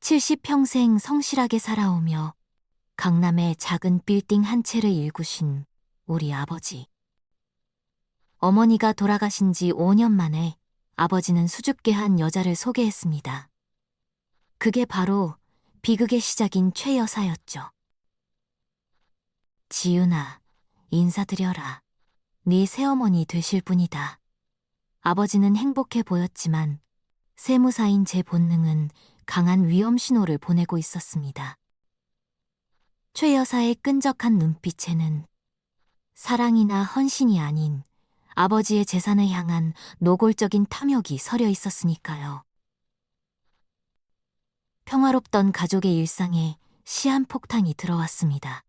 70평생 성실하게 살아오며 강남의 작은 빌딩 한 채를 일구신 우리 아버지. 어머니가 돌아가신 지 5년 만에 아버지는 수줍게 한 여자를 소개했습니다. 그게 바로 비극의 시작인 최 여사였죠. 지윤아, 인사드려라. 네 새어머니 되실 분이다. 아버지는 행복해 보였지만 세무사인 제 본능은 강한 위험 신호를 보내고 있었습니다. 최 여사의 끈적한 눈빛에는 사랑이나 헌신이 아닌 아버지의 재산을 향한 노골적인 탐욕이 서려 있었으니까요. 평화롭던 가족의 일상에 시한폭탄이 들어왔습니다.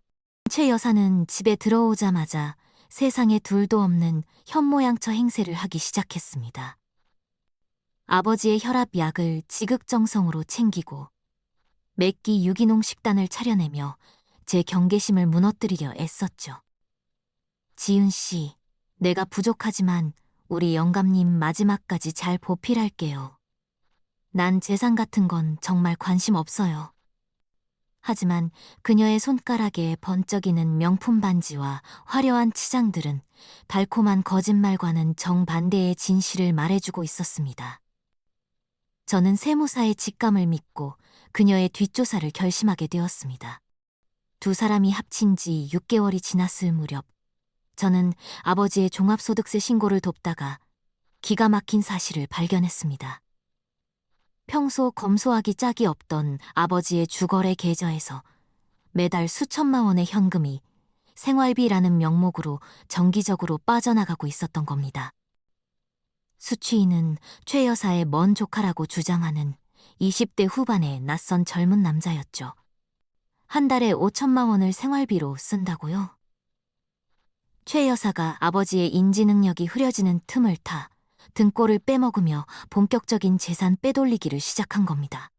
최 여사는 집에 들어오자마자 세상에 둘도 없는 현모양처 행세를 하기 시작했습니다. 아버지의 혈압약을 지극정성으로 챙기고 매끼 유기농 식단을 차려내며 제 경계심을 무너뜨리려 애썼죠. 지윤 씨, 내가 부족하지만 우리 영감님 마지막까지 잘 보필할게요. 난 재산 같은 건 정말 관심 없어요. 하지만 그녀의 손가락에 번쩍이는 명품 반지와 화려한 치장들은 달콤한 거짓말과는 정반대의 진실을 말해주고 있었습니다. 저는 세무사의 직감을 믿고 그녀의 뒷조사를 결심하게 되었습니다. 두 사람이 합친 지 6개월이 지났을 무렵 저는 아버지의 종합소득세 신고를 돕다가 기가 막힌 사실을 발견했습니다. 평소 검소하기 짝이 없던 아버지의 주거래 계좌에서 매달 수천만 원의 현금이 생활비라는 명목으로 정기적으로 빠져나가고 있었던 겁니다. 수취인은 최 여사의 먼 조카라고 주장하는 20대 후반의 낯선 젊은 남자였죠. 한 달에 5천만 원을 생활비로 쓴다고요? 최 여사가 아버지의 인지 능력이 흐려지는 틈을 타 등골을 빼먹으며 본격적인 재산 빼돌리기를 시작한 겁니다.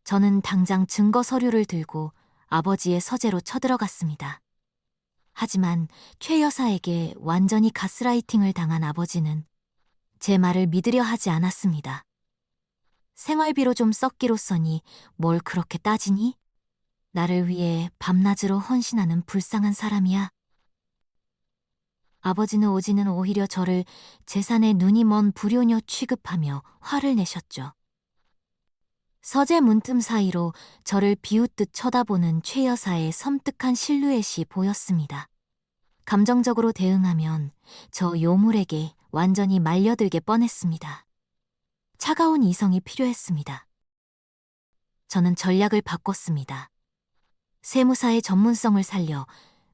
저는 당장 증거 서류를 들고 아버지의 서재로 쳐들어갔습니다. 하지만 최 여사에게 완전히 가스라이팅을 당한 아버지는 제 말을 믿으려 하지 않았습니다. 생활비로 좀 썼기로 써니 뭘 그렇게 따지니? 나를 위해 밤낮으로 헌신하는 불쌍한 사람이야. 아버지는 오히려 저를 재산에 눈이 먼 불효녀 취급하며 화를 내셨죠. 서재 문틈 사이로 저를 비웃듯 쳐다보는 최 여사의 섬뜩한 실루엣이 보였습니다. 감정적으로 대응하면 저 요물에게 완전히 말려들게 뻔했습니다. 차가운 이성이 필요했습니다. 저는 전략을 바꿨습니다. 세무사의 전문성을 살려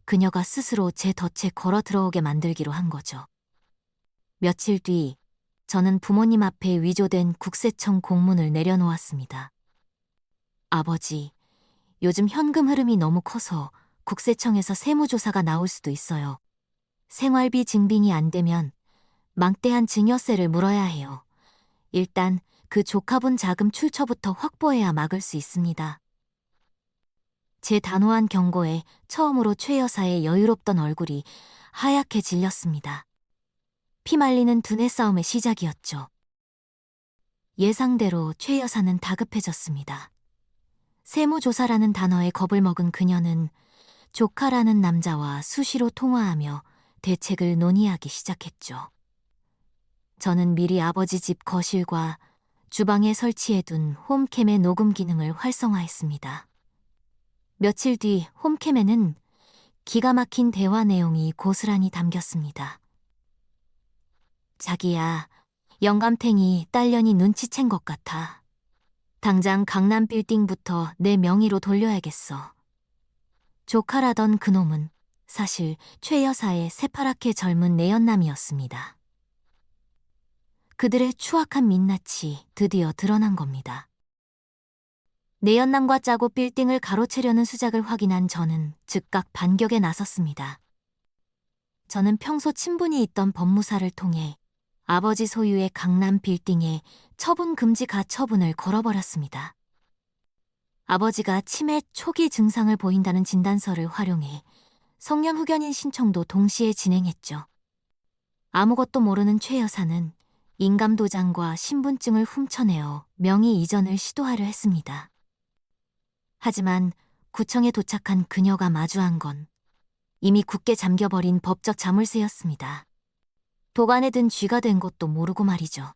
그녀가 스스로 제 덫에 걸어 들어오게 만들기로 한 거죠. 며칠 뒤 저는 부모님 앞에 위조된 국세청 공문을 내려놓았습니다. 아버지, 요즘 현금 흐름이 너무 커서 국세청에서 세무조사가 나올 수도 있어요. 생활비 증빙이 안 되면 망대한 증여세를 물어야 해요. 일단 그 조카분 자금 출처부터 확보해야 막을 수 있습니다. 제 단호한 경고에 처음으로 최 여사의 여유롭던 얼굴이 하얗게 질렸습니다. 피말리는 두뇌 싸움의 시작이었죠. 예상대로 최 여사는 다급해졌습니다. 세무조사라는 단어에 겁을 먹은 그녀는 조카라는 남자와 수시로 통화하며 대책을 논의하기 시작했죠. 저는 미리 아버지 집 거실과 주방에 설치해둔 홈캠의 녹음 기능을 활성화했습니다. 며칠 뒤 홈캠에는 기가 막힌 대화 내용이 고스란히 담겼습니다. 자기야, 영감탱이 딸년이 눈치챈 것 같아. 당장 강남 빌딩부터 내 명의로 돌려야겠어. 조카라던 그놈은 사실 최 여사의 새파랗게 젊은 내연남이었습니다. 그들의 추악한 민낯이 드디어 드러난 겁니다. 내연남과 짜고 빌딩을 가로채려는 수작을 확인한 저는 즉각 반격에 나섰습니다. 저는 평소 친분이 있던 법무사를 통해 아버지 소유의 강남 빌딩에 처분 금지 가처분을 걸어버렸습니다. 아버지가 치매 초기 증상을 보인다는 진단서를 활용해 성냥 흑연인 신청도 동시에 진행했죠. 아무것도 모르는 최 여사는 인감도장과 신분증을 훔쳐내어 명의 이전을 시도하려 했습니다. 하지만 구청에 도착한 그녀가 마주한 건 이미 굳게 잠겨버린 법적 자물쇠였습니다. 도관에 든 쥐가 된 것도 모르고 말이죠.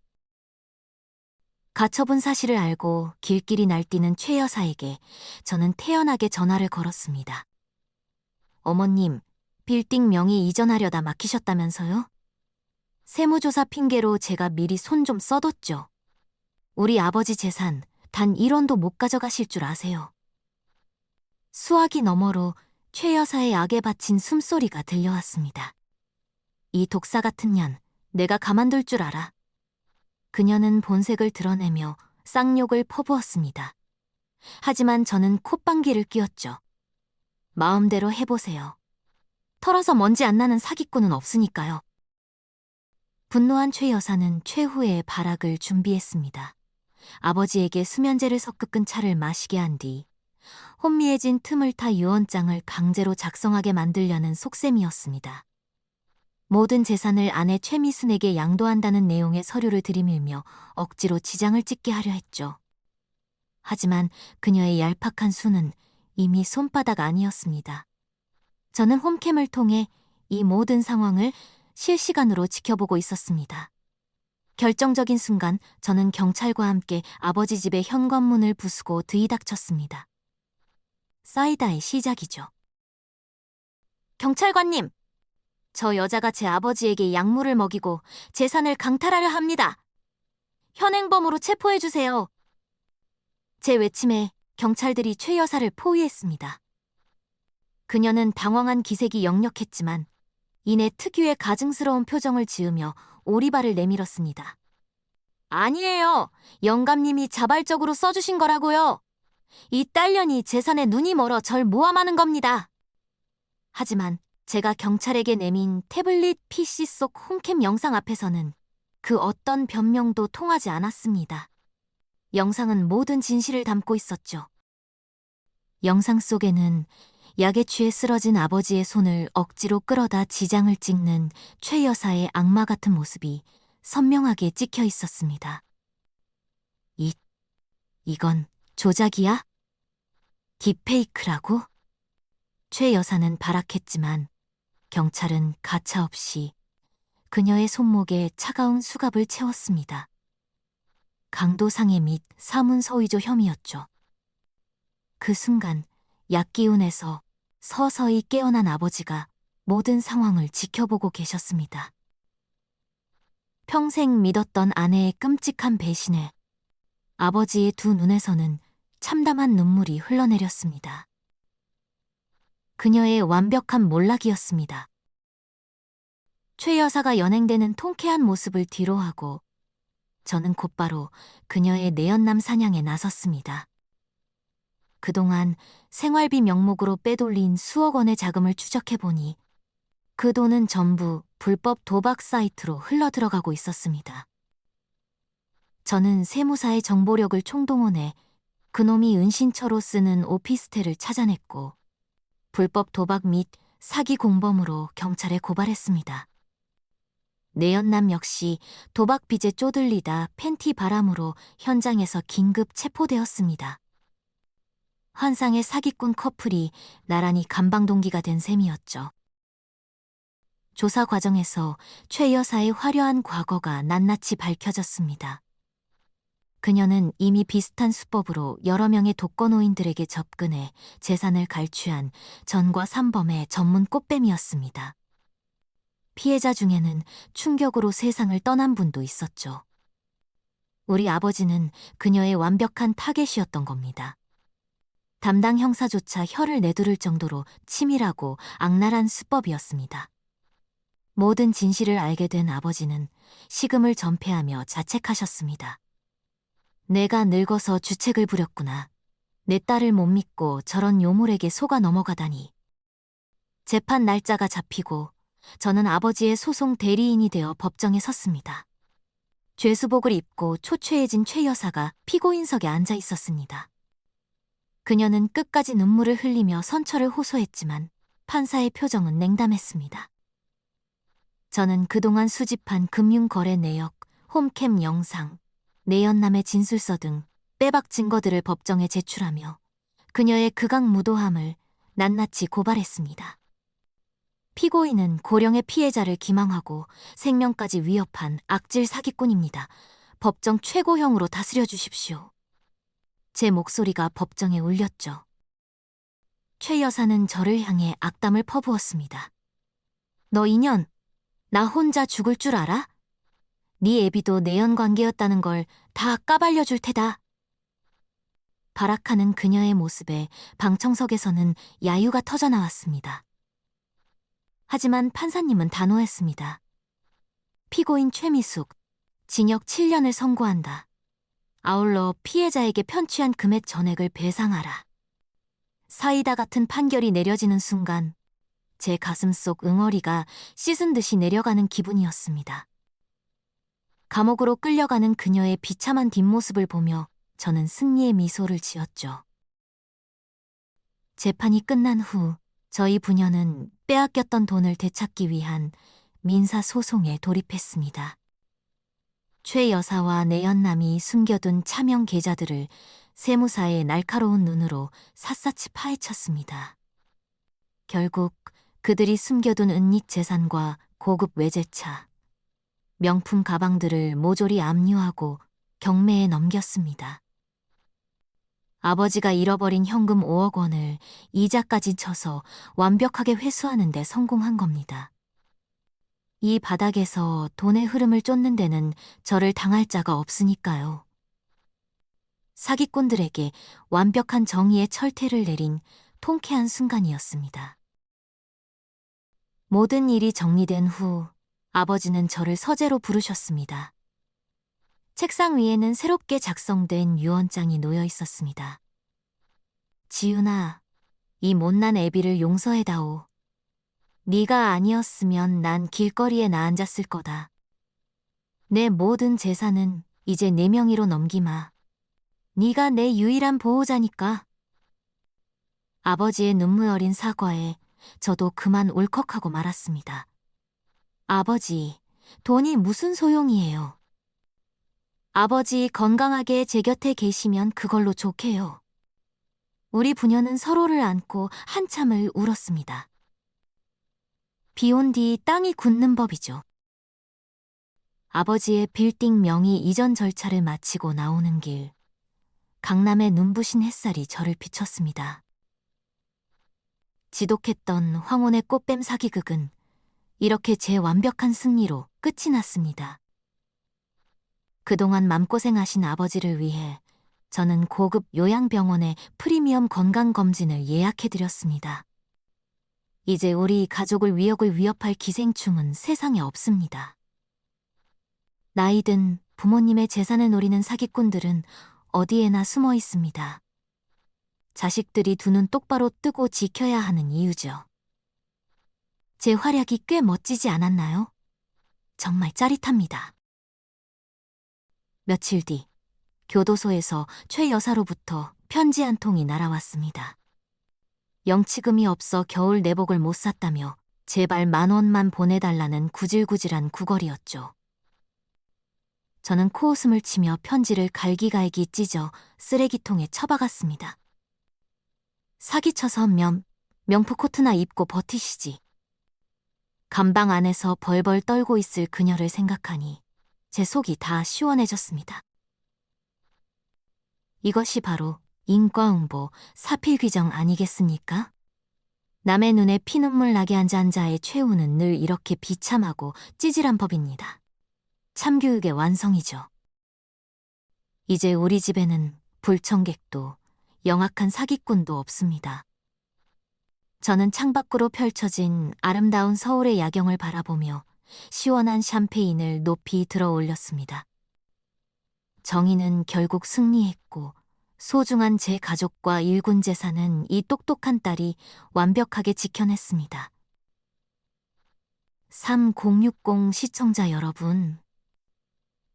가처분 사실을 알고 길길이 날뛰는 최 여사에게 저는 태연하게 전화를 걸었습니다. 어머님, 빌딩 명의 이전하려다 막히셨다면서요? 세무조사 핑계로 제가 미리 손 좀 써뒀죠. 우리 아버지 재산 단 1원도 못 가져가실 줄 아세요. 수화기 너머로 최 여사의 악에 바친 숨소리가 들려왔습니다. 이 독사 같은 년, 내가 가만둘 줄 알아. 그녀는 본색을 드러내며 쌍욕을 퍼부었습니다. 하지만 저는 콧방귀를 뀌었죠. 마음대로 해보세요. 털어서 먼지 안 나는 사기꾼은 없으니까요. 분노한 최 여사는 최후의 발악을 준비했습니다. 아버지에게 수면제를 섞어 끈 차를 마시게 한 뒤 혼미해진 틈을 타 유언장을 강제로 작성하게 만들려는 속셈이었습니다. 모든 재산을 아내 최미순에게 양도한다는 내용의 서류를 들이밀며 억지로 지장을 찍게 하려 했죠. 하지만 그녀의 얄팍한 수는 이미 손바닥 아니었습니다. 저는 홈캠을 통해 이 모든 상황을 실시간으로 지켜보고 있었습니다. 결정적인 순간 저는 경찰과 함께 아버지 집의 현관문을 부수고 들이닥쳤습니다. 사이다의 시작이죠. 경찰관님! 저 여자가 제 아버지에게 약물을 먹이고 재산을 강탈하려 합니다. 현행범으로 체포해주세요. 제 외침에 경찰들이 최 여사를 포위했습니다. 그녀는 당황한 기색이 역력했지만 이내 특유의 가증스러운 표정을 지으며 오리발을 내밀었습니다. 아니에요. 영감님이 자발적으로 써주신 거라고요. 이 딸년이 재산에 눈이 멀어 절 모함하는 겁니다. 하지만 제가 경찰에게 내민 태블릿 PC 속 홈캠 영상 앞에서는 그 어떤 변명도 통하지 않았습니다. 영상은 모든 진실을 담고 있었죠. 영상 속에는 약에 취해 쓰러진 아버지의 손을 억지로 끌어다 지장을 찍는 최 여사의 악마 같은 모습이 선명하게 찍혀 있었습니다. 이건 조작이야? 딥페이크라고? 최 여사는 발악했지만 경찰은 가차없이 그녀의 손목에 차가운 수갑을 채웠습니다. 강도상해 및 사문서위조 혐의였죠. 그 순간 약기운에서 서서히 깨어난 아버지가 모든 상황을 지켜보고 계셨습니다. 평생 믿었던 아내의 끔찍한 배신에 아버지의 두 눈에서는 참담한 눈물이 흘러내렸습니다. 그녀의 완벽한 몰락이었습니다. 최 여사가 연행되는 통쾌한 모습을 뒤로하고 저는 곧바로 그녀의 내연남 사냥에 나섰습니다. 그동안 생활비 명목으로 빼돌린 수억 원의 자금을 추적해보니 그 돈은 전부 불법 도박 사이트로 흘러들어가고 있었습니다. 저는 세무사의 정보력을 총동원해 그놈이 은신처로 쓰는 오피스텔을 찾아냈고 불법 도박 및 사기 공범으로 경찰에 고발했습니다. 내연남 역시 도박 빚에 쪼들리다 팬티 바람으로 현장에서 긴급 체포되었습니다. 환상의 사기꾼 커플이 나란히 감방동기가 된 셈이었죠. 조사 과정에서 최 여사의 화려한 과거가 낱낱이 밝혀졌습니다. 그녀는 이미 비슷한 수법으로 여러 명의 독거노인들에게 접근해 재산을 갈취한 전과 삼범의 전문 꽃뱀이었습니다. 피해자 중에는 충격으로 세상을 떠난 분도 있었죠. 우리 아버지는 그녀의 완벽한 타겟이었던 겁니다. 담당 형사조차 혀를 내두를 정도로 치밀하고 악랄한 수법이었습니다. 모든 진실을 알게 된 아버지는 식음을 전폐하며 자책하셨습니다. 내가 늙어서 주책을 부렸구나. 내 딸을 못 믿고 저런 요물에게 속아 넘어가다니. 재판 날짜가 잡히고 저는 아버지의 소송 대리인이 되어 법정에 섰습니다. 죄수복을 입고 초췌해진 최 여사가 피고인석에 앉아 있었습니다. 그녀는 끝까지 눈물을 흘리며 선처를 호소했지만 판사의 표정은 냉담했습니다. 저는 그동안 수집한 금융거래 내역, 홈캠 영상, 내연남의 진술서 등 빼박 증거들을 법정에 제출하며 그녀의 극악무도함을 낱낱이 고발했습니다. 피고인은 고령의 피해자를 기망하고 생명까지 위협한 악질 사기꾼입니다. 법정 최고형으로 다스려 주십시오. 제 목소리가 법정에 울렸죠. 최 여사는 저를 향해 악담을 퍼부었습니다. 너 인연, 나 혼자 죽을 줄 알아? 네 애비도 내연 관계였다는 걸 다 까발려 줄 테다. 발악하는 그녀의 모습에 방청석에서는 야유가 터져나왔습니다. 하지만 판사님은 단호했습니다. 피고인 최미숙, 징역 7년을 선고한다. 아울러 피해자에게 편취한 금액 전액을 배상하라. 사이다 같은 판결이 내려지는 순간 제 가슴속 응어리가 씻은 듯이 내려가는 기분이었습니다. 감옥으로 끌려가는 그녀의 비참한 뒷모습을 보며 저는 승리의 미소를 지었죠. 재판이 끝난 후 저희 부녀는 빼앗겼던 돈을 되찾기 위한 민사소송에 돌입했습니다. 최 여사와 내연남이 숨겨둔 차명 계좌들을 세무사의 날카로운 눈으로 샅샅이 파헤쳤습니다. 결국 그들이 숨겨둔 은닉 재산과 고급 외제차, 명품 가방들을 모조리 압류하고 경매에 넘겼습니다. 아버지가 잃어버린 현금 5억 원을 이자까지 쳐서 완벽하게 회수하는 데 성공한 겁니다. 이 바닥에서 돈의 흐름을 쫓는 데는 저를 당할 자가 없으니까요. 사기꾼들에게 완벽한 정의의 철퇴를 내린 통쾌한 순간이었습니다. 모든 일이 정리된 후 아버지는 저를 서재로 부르셨습니다. 책상 위에는 새롭게 작성된 유언장이 놓여 있었습니다. 지윤아, 이 못난 애비를 용서해다오. 네가 아니었으면 난 길거리에 나앉았을 거다. 내 모든 재산은 이제 네 명의로 넘기마. 네가 내 유일한 보호자니까. 아버지의 눈물 어린 사과에 저도 그만 울컥하고 말았습니다. 아버지, 돈이 무슨 소용이에요. 아버지 건강하게 제 곁에 계시면 그걸로 좋게요. 우리 부녀는 서로를 안고 한참을 울었습니다. 비 온 뒤 땅이 굳는 법이죠. 아버지의 빌딩 명의 이전 절차를 마치고 나오는 길, 강남의 눈부신 햇살이 저를 비췄습니다. 지독했던 황혼의 꽃뱀 사기극은 이렇게 제 완벽한 승리로 끝이 났습니다. 그동안 맘고생하신 아버지를 위해 저는 고급 요양병원의 프리미엄 건강검진을 예약해드렸습니다. 이제 우리 가족을 위협할 기생충은 세상에 없습니다. 나이든 부모님의 재산을 노리는 사기꾼들은 어디에나 숨어 있습니다. 자식들이 두 눈 똑바로 뜨고 지켜야 하는 이유죠. 제 활약이 꽤 멋지지 않았나요? 정말 짜릿합니다. 며칠 뒤 교도소에서 최 여사로부터 편지 한 통이 날아왔습니다. 영치금이 없어 겨울 내복을 못 샀다며 제발 10,000원만 보내달라는 구질구질한 구걸이었죠. 저는 코웃음을 치며 편지를 갈기갈기 찢어 쓰레기통에 처박았습니다. 사기쳐서 명품 코트나 입고 버티시지. 감방 안에서 벌벌 떨고 있을 그녀를 생각하니 제 속이 다 시원해졌습니다. 이것이 바로 인과응보, 사필귀정 아니겠습니까? 남의 눈에 피눈물 나게 한 자의 최후는 늘 이렇게 비참하고 찌질한 법입니다. 참교육의 완성이죠. 이제 우리 집에는 불청객도 영악한 사기꾼도 없습니다. 저는 창밖으로 펼쳐진 아름다운 서울의 야경을 바라보며 시원한 샴페인을 높이 들어 올렸습니다. 정의는 결국 승리했고 소중한 제 가족과 일군 재산은 이 똑똑한 딸이 완벽하게 지켜냈습니다. 3060 시청자 여러분,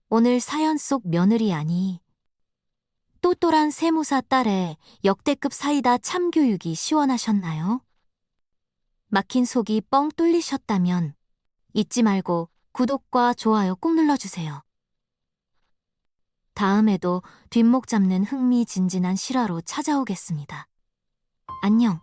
오늘 사연 속 며느리 아니 똘똘한 세무사 딸의 역대급 사이다 참교육이 시원하셨나요? 막힌 속이 뻥 뚫리셨다면 잊지 말고 구독과 좋아요 꼭 눌러주세요. 다음에도 뒷목 잡는 흥미진진한 실화로 찾아오겠습니다. 안녕.